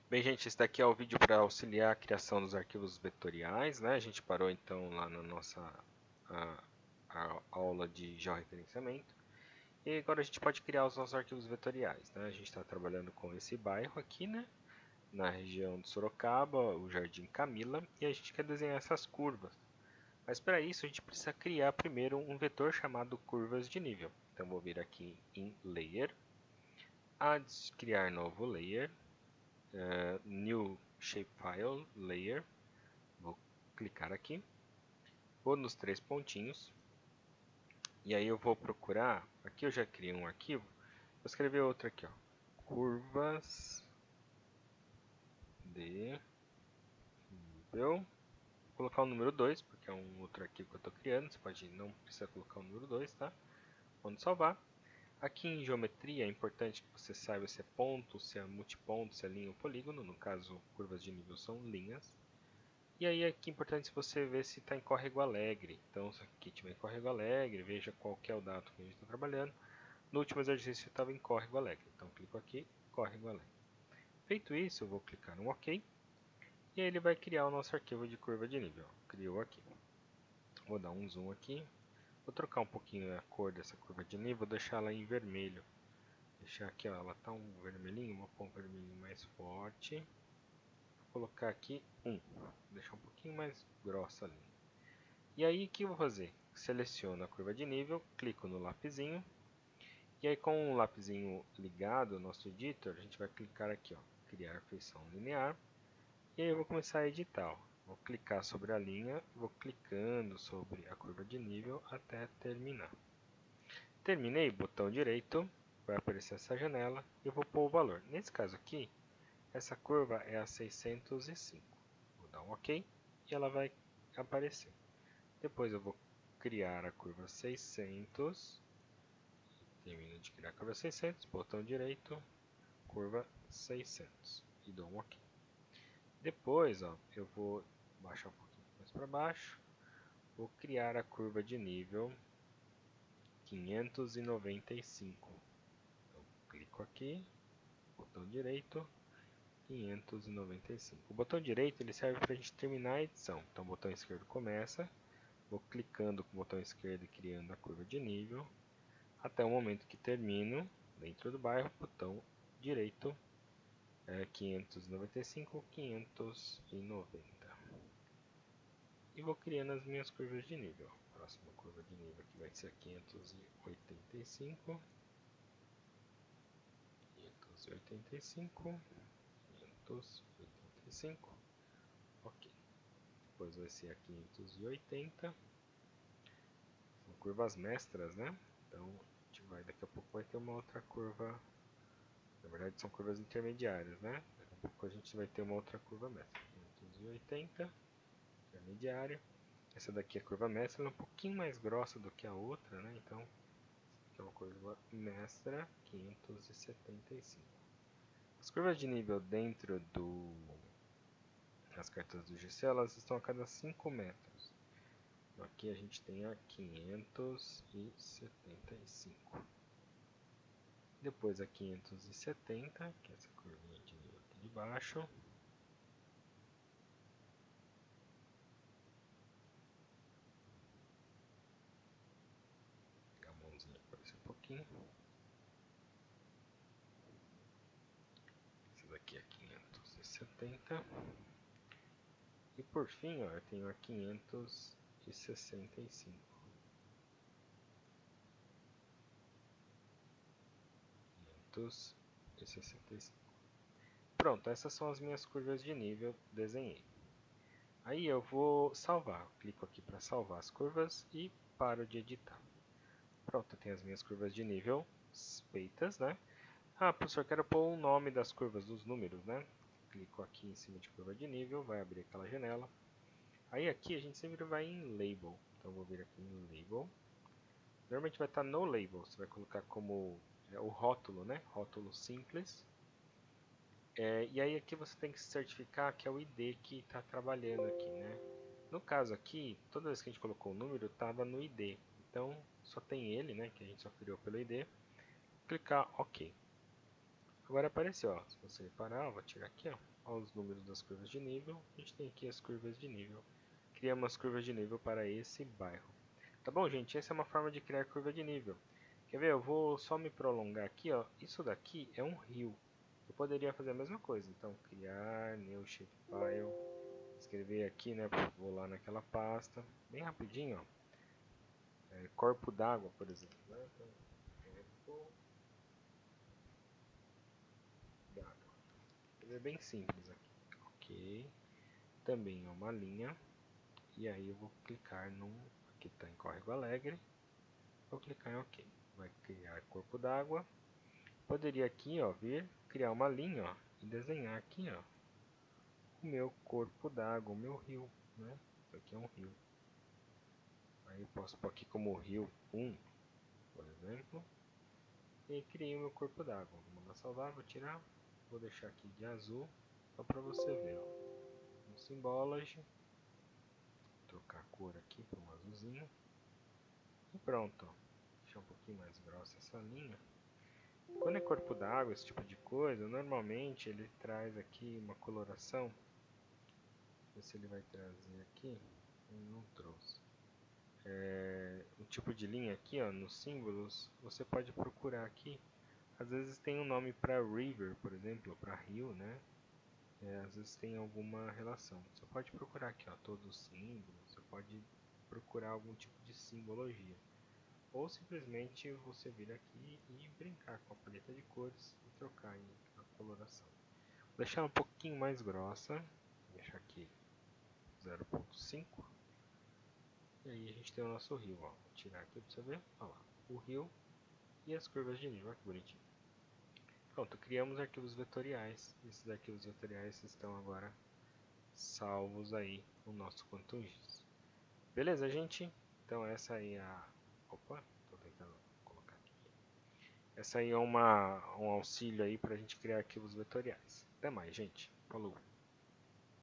Bem, gente, esse daqui é o vídeo para auxiliar a criação dos arquivos vetoriais, né? A gente parou então lá na nossa a, a aula de georreferenciamento. E agora a gente pode criar os nossos arquivos vetoriais, né? A gente está trabalhando com esse bairro aqui, né? Na região de Sorocaba, o Jardim Camila, e a gente quer desenhar essas curvas. Mas para isso a gente precisa criar primeiro um vetor chamado curvas de nível. Então vou vir aqui em Layer, criar novo Layer, New Shapefile Layer, vou clicar aqui, vou nos três pontinhos, e aí eu vou procurar, aqui eu já criei um arquivo, vou escrever outro aqui, ó, curvas de nível, vou colocar o número 2, porque é um outro arquivo que eu estou criando, você pode não precisa colocar o número 2, tá? Quando salvar. Aqui em geometria é importante que você saiba se é ponto, se é multiponto, se é linha ou polígono, no caso curvas de nível são linhas. E aí aqui é importante você ver se está em córrego alegre. Então se aqui tiver em córrego alegre, veja qual que é o dado que a gente está trabalhando. No último exercício estava em córrego alegre, então clico aqui, córrego alegre. Feito isso, eu vou clicar no OK. E aí ele vai criar o nosso arquivo de curva de nível. Criou aqui. Vou dar um zoom aqui. Vou trocar um pouquinho a cor dessa curva de nível, vou deixar ela em vermelho. Deixar aqui, ó, ela está um vermelhinho, vou pôr um vermelhinho mais forte. Vou colocar aqui 1, deixar um pouquinho mais grossa ali. E aí o que eu vou fazer? Seleciono a curva de nível, clico no lapisinho. E aí com o lapisinho ligado, nosso editor, a gente vai clicar aqui, ó, criar feição linear. E aí eu vou começar a editar, ó. Vou clicar sobre a linha, vou clicando sobre a curva de nível até terminar. Terminei, botão direito, vai aparecer essa janela e eu vou pôr o valor. Nesse caso aqui, essa curva é a 605. Vou dar um OK e ela vai aparecer. Depois eu vou criar a curva 600. Termino de criar a curva 600, botão direito, curva 600 e dou um OK. Depois, ó, eu vou baixar um pouquinho mais para baixo, vou criar a curva de nível 595. Então, clico aqui, botão direito, 595. O botão direito ele serve para a gente terminar a edição. Então, o botão esquerdo começa, vou clicando com o botão esquerdo e criando a curva de nível, até o momento que termino dentro do bairro, botão direito, 595, 590. E vou criando as minhas curvas de nível. A próxima curva de nível aqui vai ser 585, 585, 585, ok. Depois vai ser a 580. São curvas mestras, né? Então a gente vai, daqui a pouco vai ter uma outra curva. Na verdade são curvas intermediárias, né? Daqui a pouco a gente vai ter uma outra curva mestra. 580, intermediária. Essa daqui é a curva mestra, ela é um pouquinho mais grossa do que a outra, né? Então, aqui é uma curva mestra 575. As curvas de nível dentro das cartas do GC, elas estão a cada 5 metros. Então, aqui a gente tem a 575. Depois a 570, que é essa curvinha de nível aqui de baixo. Vou pegar a mãozinha para esse um pouquinho. Essa daqui é 570. E por fim, ó, eu tenho a 565. 565. Pronto, essas são as minhas curvas de nível, desenhei. Aí eu vou salvar, clico aqui para salvar as curvas e paro de editar. Pronto, eu tenho as minhas curvas de nível feitas, né? Ah, professor, quero pôr o nome das curvas, dos números, né? Clico aqui em cima de curva de nível, vai abrir aquela janela. Aí aqui a gente sempre vai em Label, então vou vir aqui em Label. Normalmente vai estar no Label, você vai colocar como o rótulo, né? Rótulo simples. E aí aqui você tem que se certificar que é o ID que está trabalhando aqui, né? No caso aqui, toda vez que a gente colocou o número, estava no ID. Então, só tem ele, né? Que a gente só criou pelo ID. Clicar OK. Agora apareceu, ó. Se você reparar, vou tirar aqui, ó. Olha os números das curvas de nível. A gente tem aqui as curvas de nível. Criamos as curvas de nível para esse bairro. Tá bom, gente? Essa é uma forma de criar curva de nível. Quer ver? Eu vou só me prolongar aqui, ó. Isso daqui é um rio. Eu poderia fazer a mesma coisa. Então, criar new shapefile. Escrever aqui, né? Vou lá naquela pasta. Bem rapidinho, ó. Corpo d'água, por exemplo. Né? Então, corpo d'água. É bem simples aqui. Ok. Também é uma linha. E aí eu vou clicar num... Aqui está em córrego alegre. Vou clicar em OK. Vai criar corpo d'água. Poderia aqui, ó, vir criar uma linha, ó, e desenhar aqui, ó, o meu corpo d'água, o meu rio, né? Isso aqui é um rio. Aí eu posso pôr aqui como rio 1, por exemplo. E criei o meu corpo d'água. Vou mandar salvar, vou tirar. Vou deixar aqui de azul, só para você ver, ó. No Symbology. Trocar a cor aqui para um azulzinho. E pronto, ó. Deixar um pouquinho mais grossa essa linha. Quando é corpo d'água, esse tipo de coisa, normalmente ele traz aqui uma coloração. Ver se ele vai trazer aqui. Ele não trouxe. O tipo de linha aqui, ó, nos símbolos, você pode procurar aqui. Às vezes tem um nome para river, por exemplo, ou para rio, né? Às vezes tem alguma relação. Você pode procurar aqui, ó, todos os símbolos. Você pode procurar algum tipo de simbologia. Ou simplesmente você vir aqui e brincar com a paleta de cores e trocar a coloração. Vou deixar um pouquinho mais grossa. Vou deixar aqui 0.5. E aí a gente tem o nosso rio, ó. Vou tirar aqui para você ver. Olha lá, o rio e as curvas de nível. Olha que bonitinho. Pronto, criamos arquivos vetoriais. Esses arquivos vetoriais estão agora salvos aí no nosso QuantumGIS. Beleza, gente? Então essa aí é a... Opa, estou tentando colocar aqui. Essa aí é um auxílio aí para a gente criar arquivos vetoriais. Até mais, gente. Falou!